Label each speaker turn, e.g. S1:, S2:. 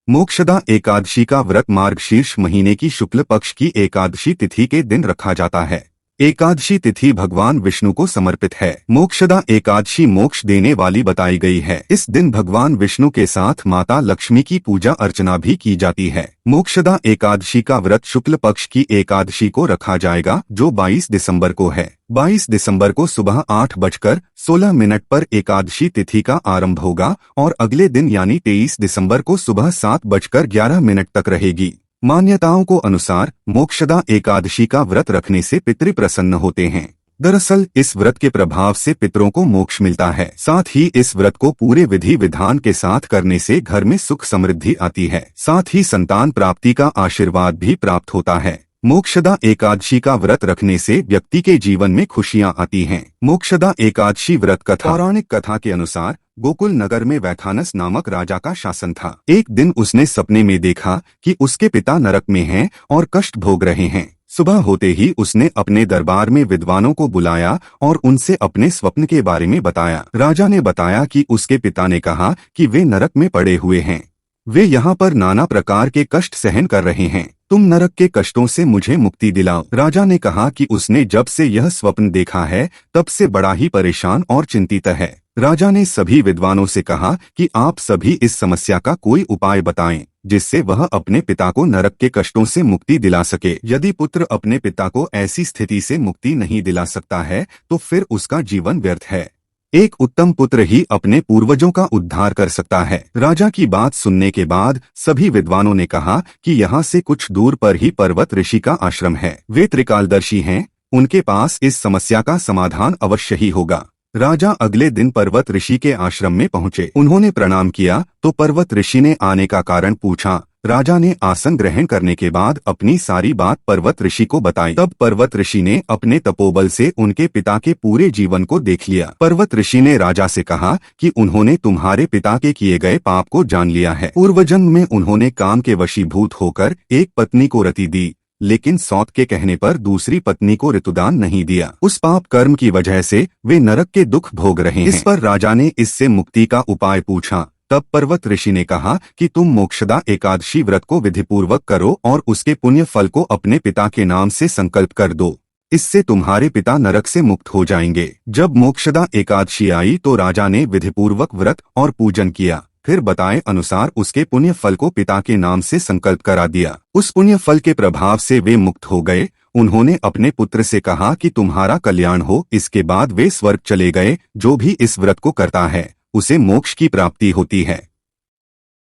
S1: मोक्षदा एकादशी का व्रत मार्गशीर्ष महीने की शुक्ल पक्ष की एकादशी तिथि के दिन रखा जाता है। एकादशी तिथि भगवान विष्णु को समर्पित है। मोक्षदा एकादशी मोक्ष देने वाली बताई गई है। इस दिन भगवान विष्णु के साथ माता लक्ष्मी की पूजा अर्चना भी की जाती है। मोक्षदा एकादशी का व्रत शुक्ल पक्ष की एकादशी को रखा जाएगा, जो 22 दिसंबर को है। 22 दिसंबर को सुबह 8:16 पर एकादशी तिथि का आरंभ होगा और अगले दिन यानी 23 दिसंबर को सुबह 7:11 तक रहेगी। मान्यताओं को अनुसार मोक्षदा एकादशी का व्रत रखने से पितृ प्रसन्न होते हैं। दरअसल इस व्रत के प्रभाव से पितरों को मोक्ष मिलता है। साथ ही इस व्रत को पूरे विधि विधान के साथ करने से घर में सुख समृद्धि आती है। साथ ही संतान प्राप्ति का आशीर्वाद भी प्राप्त होता है। मोक्षदा एकादशी का व्रत रखने से व्यक्ति के जीवन में खुशियां आती हैं। मोक्षदा एकादशी व्रत कथा। पौराणिक कथा के अनुसार गोकुल नगर में वैखानस नामक राजा का शासन था। एक दिन उसने सपने में देखा कि उसके पिता नरक में हैं और कष्ट भोग रहे हैं। सुबह होते ही उसने अपने दरबार में विद्वानों को बुलाया और उनसे अपने स्वप्न के बारे में बताया। राजा ने बताया कि उसके पिता ने कहा कि वे नरक में पड़े हुए हैं। वे यहाँ पर नाना प्रकार के कष्ट सहन कर रहे हैं। तुम नरक के कष्टों से मुझे मुक्ति दिलाओ। राजा ने कहा कि उसने जब से यह स्वप्न देखा है तब से बड़ा ही परेशान और चिंतित है। राजा ने सभी विद्वानों से कहा कि आप सभी इस समस्या का कोई उपाय बताएं, जिससे वह अपने पिता को नरक के कष्टों से मुक्ति दिला सके। यदि पुत्र अपने पिता को ऐसी स्थिति से मुक्ति नहीं दिला सकता है तो फिर उसका जीवन व्यर्थ है। एक उत्तम पुत्र ही अपने पूर्वजों का उद्धार कर सकता है। राजा की बात सुनने के बाद सभी विद्वानों ने कहा कि यहाँ से कुछ दूर पर ही पर्वत ऋषि का आश्रम है। वे त्रिकालदर्शी हैं, उनके पास इस समस्या का समाधान अवश्य ही होगा। राजा अगले दिन पर्वत ऋषि के आश्रम में पहुंचे। उन्होंने प्रणाम किया तो पर्वत ऋषि ने आने का कारण पूछा। राजा ने आसन ग्रहण करने के बाद अपनी सारी बात पर्वत ऋषि को बताई। तब पर्वत ऋषि ने अपने तपोबल से उनके पिता के पूरे जीवन को देख लिया। पर्वत ऋषि ने राजा से कहा कि उन्होंने तुम्हारे पिता के किए गए पाप को जान लिया है। पूर्वजन्म में उन्होंने काम के वशीभूत होकर एक पत्नी को रति दी, लेकिन सौत के कहने पर दूसरी पत्नी को ऋतुदान नहीं दिया। उस पाप कर्म की वजह से वे नरक के दुख भोग रहे हैं। इस पर राजा ने इससे मुक्ति का उपाय पूछा। तब पर्वत ऋषि ने कहा कि तुम मोक्षदा एकादशी व्रत को विधिपूर्वक करो और उसके पुण्य फल को अपने पिता के नाम से संकल्प कर दो। इससे तुम्हारे पिता नरक से मुक्त हो जाएंगे। जब मोक्षदा एकादशी आई तो राजा ने विधिपूर्वक व्रत और पूजन किया। फिर बताए अनुसार उसके पुण्य फल को पिता के नाम से संकल्प करा दिया। उस पुण्य फल के प्रभाव से वे मुक्त हो गए। उन्होंने अपने पुत्र से कहा कि तुम्हारा कल्याण हो। इसके बाद वे स्वर्ग चले गए। जो भी इस व्रत को करता है उसे मोक्ष की प्राप्ति होती है।